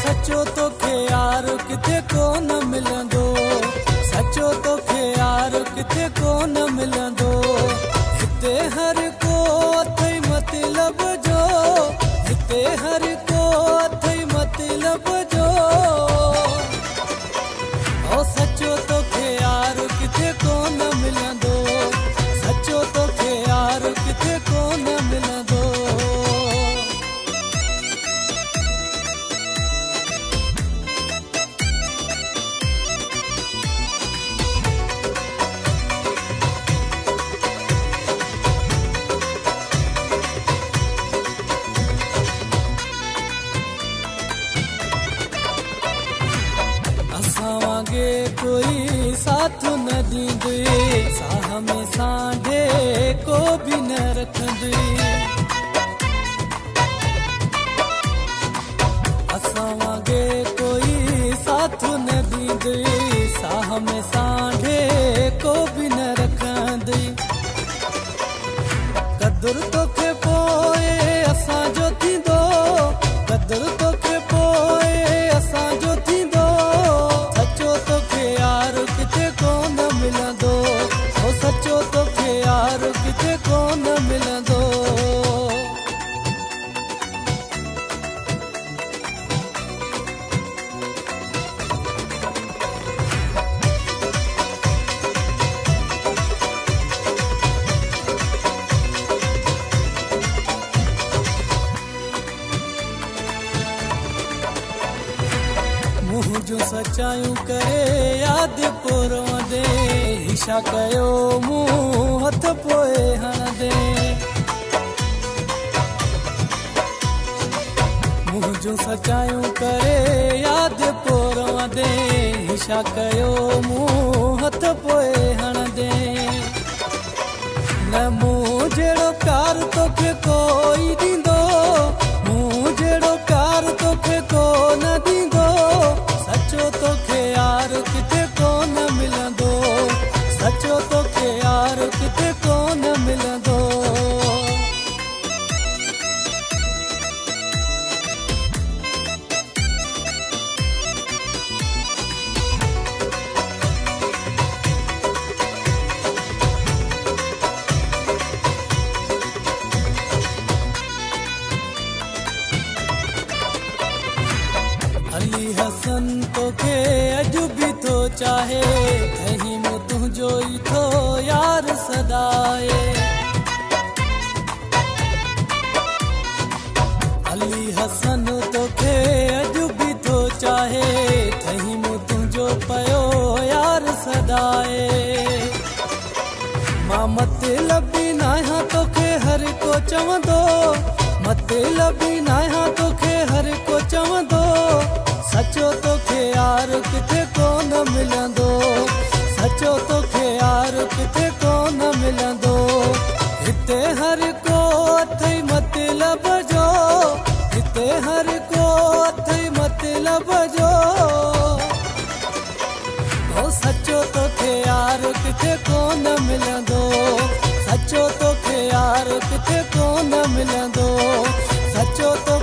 सचो तोखे यार किथे कोन मिलंदो, सचो तोखे यार किथे कोन मिलंदो। हिते हर को अथई मतलब जो, हिते हर को अथई मतलब जो। ओ सचो तोखे यार किथे कोन मिलंदो, सचो तोखे यार किथे कोन मिलंदो। वांगे कोई साथ न दींदे, साह में सांढे को भी न रखंदे। असां वांगे कोई साथ न दींदे, साह में सांढे को भी न रखंदे। कदुर तोखे पोए असांजो थींदो, कदुर तोखे पोए असांजो थींदो। सचो तोखे यार किथे कोन मिलंदो, ओ सचो तोखे यार किथे कोन मिलंदो। मुंह जो सचायूं करे याद पुरवंदे, हिशा कयो मुंह हथ पोए हणंदे। मुंह जो सचायूं करे याद पुरवंदे, हिशा कयो मुंह हथ पोए हणंदे। न मुंह जहिड़ो प्यार तोखे कोई ॾींदो, मुंह जहिड़ो प्यार तोखे कोन ॾींदो। सचो तोखे यार किथे कोन मिलंदो, सचो तोखे यार किथे कोन मिलंदो। अली हसन तोखे अॼु बि थो चाहे, कहीं में तुंहिंजो ई थो यार सदाए। अली हसन तोखे अॼु बि थो चाहे, कहीं में तुंहिंजो पयो यार सदाए। मां मतलबी न आहियां तोखे हर को चवंदो, मतलबी न आहियां तोखे हर को चवंदो। सचो तोखे यार किथे कोन मिलंदो, सचो तोखे यार किथे कोन मिलंदो। हिते हर को अथई मतलब जो, हिते हर को अथई मतलब जो। ओ सचो तोखे यार किथे कोन मिलंदो, सचो तोखे यार किथे कोन मिलंदो। सचो तो